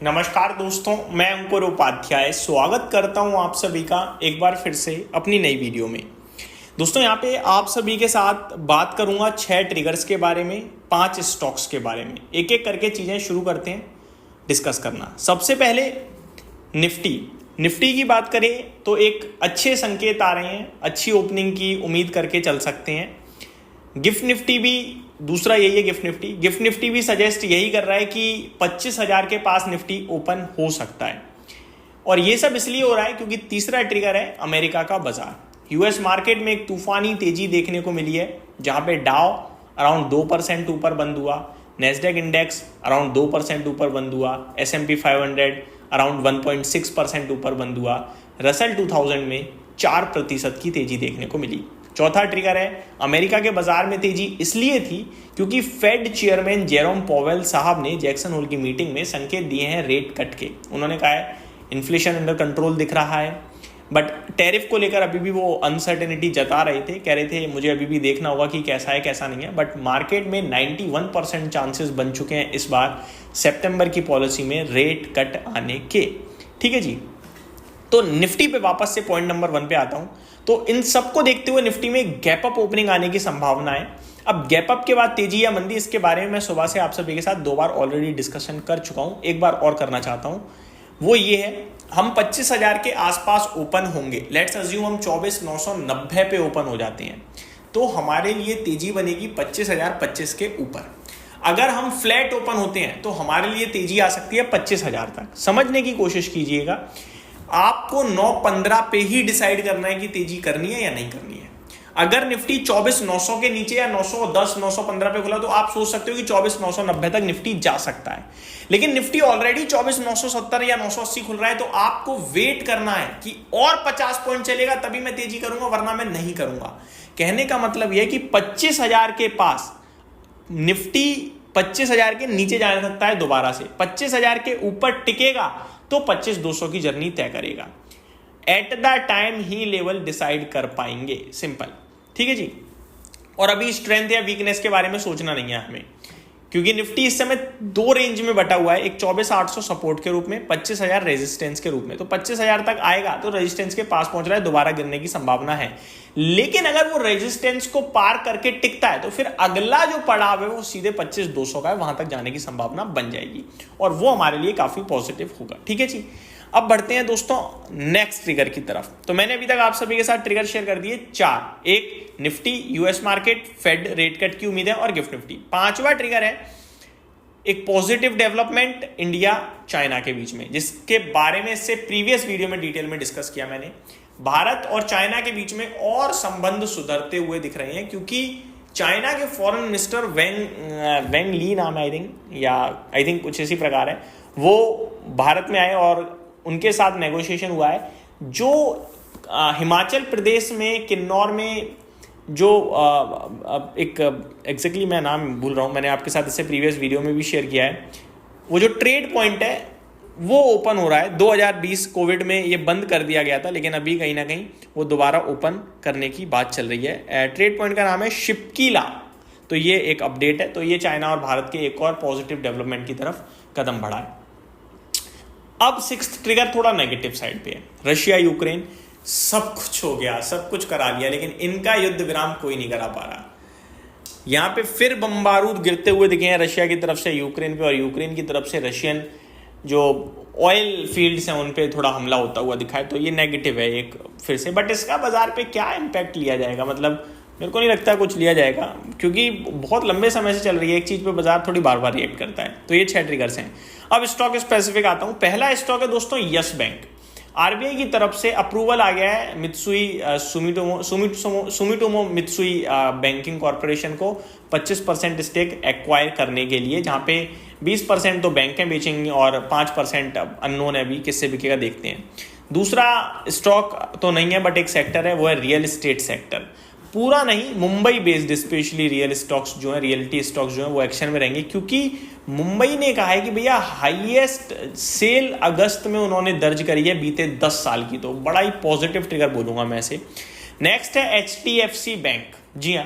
नमस्कार दोस्तों, मैं अंकुर उपाध्याय स्वागत करता हूं आप सभी का एक बार फिर से अपनी नई वीडियो में। दोस्तों यहाँ पे आप सभी के साथ बात करूंगा 6 ट्रिगर्स के बारे में, 5 स्टॉक्स के बारे में। एक एक करके चीज़ें शुरू करते हैं डिस्कस करना। सबसे पहले निफ्टी की बात करें तो एक अच्छे संकेत आ रहे हैं, अच्छी ओपनिंग की उम्मीद करके चल सकते हैं। गिफ्ट निफ्टी भी दूसरा यही है। गिफ्ट निफ्टी भी सजेस्ट यही कर रहा है कि 25,000 के पास निफ्टी ओपन हो सकता है। और ये सब इसलिए हो रहा है क्योंकि तीसरा ट्रिगर है अमेरिका का बाजार। यूएस मार्केट में एक तूफानी तेजी देखने को मिली है, जहां पे डाउ अराउंड 2% ऊपर बंद हुआ, नेस्डेक इंडेक्स अराउंड 2% ऊपर बंद हुआ, S&P 500 अराउंड 1.6% ऊपर बंद हुआ, रसल 2000 में 4% की तेजी देखने को मिली। चौथा ट्रिगर है अमेरिका के बाजार में तेजी इसलिए थी क्योंकि फेड चेयरमैन जेरोम पॉवेल साहब ने जैक्सन होल की मीटिंग में संकेत दिए हैं रेट कट के। उन्होंने कहा है इन्फ्लेशन अंडर कंट्रोल दिख रहा है, बट टैरिफ को लेकर अभी भी वो अनसर्टेनिटी जता रहे थे, कह रहे थे मुझे अभी भी देखना होगा कि कैसा है कैसा नहीं है। बट मार्केट में 91% चांसेस बन चुके हैं इस बार सितंबर की पॉलिसी में रेट कट आने के। ठीक है जी, तो निफ्टी पे वापस से पॉइंट नंबर 1 पे आता हूं। तो इन सबको देखते हुए निफ्टी में गैप अप ओपनिंग आने की संभावना है। अब गैप अप के बाद तेजी या मंदी, इसके बारे में मैं सुबह से आप सभी के साथ 2 बार ऑलरेडी डिस्कशन कर चुका हूं, एक बार और करना चाहता हूं। वो ये है, हम 25,000 के आसपास ओपन होंगे। लेट्स अज्यूम हम 24,990 पे ओपन हो जाते हैं तो हमारे लिए तेजी बनेगी 25,025 के ऊपर। अगर हम फ्लैट ओपन होते हैं तो हमारे लिए तेजी आ सकती है 25,000 तक। समझने की कोशिश कीजिएगा, आपको 9-15 पे ही डिसाइड करना है कि तेजी करनी है या नहीं करनी है। अगर निफ्टी 24,900 के नीचे या 910, 915 पे खुला तो आप सोच सकते हो कि 24,990 तक निफ्टी जा सकता है। लेकिन निफ्टी ऑलरेडी 24,970 या 980 खुल रहा है, तो आपको वेट करना है कि और 50 पॉइंट चलेगा तभी मैं तेजी करूंगा, वरना मैं नहीं करूंगा। कहने का मतलब यह कि 25,000 के पास निफ्टी 25,000 के नीचे जा सकता है दोबारा से, 25,000 के ऊपर टिकेगा तो 25,200 की जर्नी तय करेगा। At the time he level decide कर पाएंगे, सिंपल। ठीक है जी। और अभी स्ट्रेंथ या वीकनेस के बारे में सोचना नहीं है हमें, क्योंकि निफ्टी इस समय 2 रेंज में बटा हुआ है, एक 24,800 सपोर्ट के रूप में, 25,000 रेजिस्टेंस के रूप में। तो 25,000 तक आएगा तो रेजिस्टेंस के पास पहुंच रहा है, दोबारा गिरने की संभावना है। लेकिन अगर वो रेजिस्टेंस को पार करके टिकता है तो फिर अगला जो पड़ाव है वो सीधे 25,200 का है, वहां तक जाने की संभावना बन जाएगी और वो हमारे लिए काफी पॉजिटिव होगा। ठीक है जी। अब बढ़ते हैं दोस्तों नेक्स्ट ट्रिगर की तरफ। तो मैंने अभी तक आप सभी के साथ ट्रिगर शेयर कर दिए 4। एक Nifty, US market, fed rate cut की उम्मीद है और गिफ्ट निफ्टी। 5वां ट्रिगर है एक पॉजिटिव डेवलपमेंट इंडिया चाइना के बीच में, जिसके बारे में इससे प्रीवियस वीडियो में डिटेल में डिस्कस किया मैंने। भारत और चाइना के बीच में और संबंध सुधरते हुए दिख रहे हैं, क्योंकि चाइना के फॉरेन मिनिस्टर वेंग ली नाम है आई थिंक कुछ इसी प्रकार है, वो भारत में आए और उनके साथ नेगोशिएशन हुआ है। जो हिमाचल प्रदेश में किन्नौर में जो एक एग्जैक्टली मैं नाम भूल रहा हूँ, मैंने आपके साथ इससे प्रीवियस वीडियो में भी शेयर किया है, वो जो ट्रेड पॉइंट है वो ओपन हो रहा है। 2020 कोविड में ये बंद कर दिया गया था, लेकिन अभी कहीं ना कहीं वो दोबारा ओपन करने की बात चल रही है। ट्रेड पॉइंट का नाम है शिपकीला। तो ये एक अपडेट है। तो ये चाइना और भारत के एक और पॉजिटिव डेवलपमेंट की तरफ कदम बढ़ा है। अब 6th ट्रिगर थोड़ा नेगेटिव साइड पे है। रशिया यूक्रेन, सब कुछ हो गया, सब कुछ करा लिया, लेकिन इनका युद्ध विराम कोई नहीं करा पा रहा। यहां पे फिर बम बारूद गिरते हुए दिखे हैं रशिया की तरफ से यूक्रेन पे, और यूक्रेन की तरफ से रशियन जो ऑयल फील्ड्स हैं उन पे थोड़ा हमला होता हुआ दिखा है। तो ये नेगेटिव है एक फिर से। बट इसका बाजार पे क्या इम्पैक्ट लिया जाएगा, मतलब मेरे को नहीं लगता कुछ लिया जाएगा, क्योंकि बहुत लंबे समय से चल रही है एक चीज पे बाजार थोड़ी बार बार रिएक्ट करता है। तो ये 6 ट्रिगर्स हैं। अब स्टॉक स्पेसिफिक आता हूं। पहला स्टॉक है दोस्तों यस बैंक। आरबीआई की तरफ से अप्रूवल आ गया है Mitsui Sumitomo Mitsui banking corporation को 25% स्टेक एक्वायर करने के लिए, जहां पे 20% तो बैंकें बेचेंगी और 5% अननोन है, अभी किससे बिकेगा देखते हैं। दूसरा स्टॉक तो नहीं है बट एक सेक्टर है, वो है रियल एस्टेट सेक्टर। पूरा नहीं, Mumbai based specially real stocks जो है, रियलिटी स्टॉक्स जो है वो एक्शन में रहेंगे, क्योंकि मुंबई ने कहा है कि भैया हाईएस्ट सेल अगस्त में उन्होंने दर्ज करी है बीते 10 साल की। तो बड़ा ही पॉजिटिव ट्रिगर बोलूंगा मैं इसे। नेक्स्ट है HDFC बैंक। जी हाँ,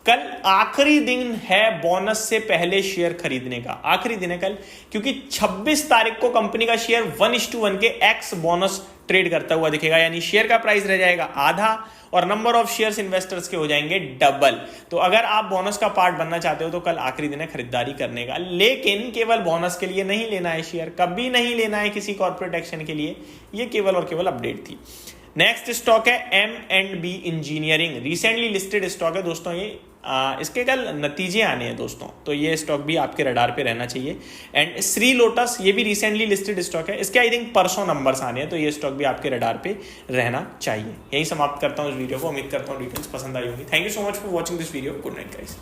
कल आखिरी दिन है बोनस से पहले शेयर खरीदने का, आखिरी दिन है कल, क्योंकि 26 तारीख को कंपनी का शेयर 1:1 के एक्स बोनस ट्रेड करता हुआ दिखेगा, यानी शेयर का प्राइस रह जाएगा आधा और नंबर ऑफ शेयर्स इन्वेस्टर्स के हो जाएंगे डबल। तो अगर आप बोनस का पार्ट बनना चाहते हो तो कल आखिरी दिन है खरीदारी करने का, लेकिन केवल बोनस के लिए नहीं लेना है शेयर, कभी नहीं लेना है किसी कॉर्पोरेट एक्शन के लिए। ये केवल और केवल अपडेट थी। नेक्स्ट स्टॉक है M&B engineering, recently listed stock है दोस्तों ये। इसके कल नतीजे आने हैं दोस्तों, तो ये स्टॉक भी आपके रडार पे रहना चाहिए। एंड श्री लोटस, ये भी रिसेंटली लिस्टेड स्टॉक है, इसके आई थिंक परसों नंबर्स आने हैं, तो ये स्टॉक भी आपके रडार पे रहना चाहिए। यही समाप्त करता हूँ इस वीडियो को, उम्मीद करता हूँ डिटेल्स पसंद आई होगी। Thank you so much for watching this video. Good night guys.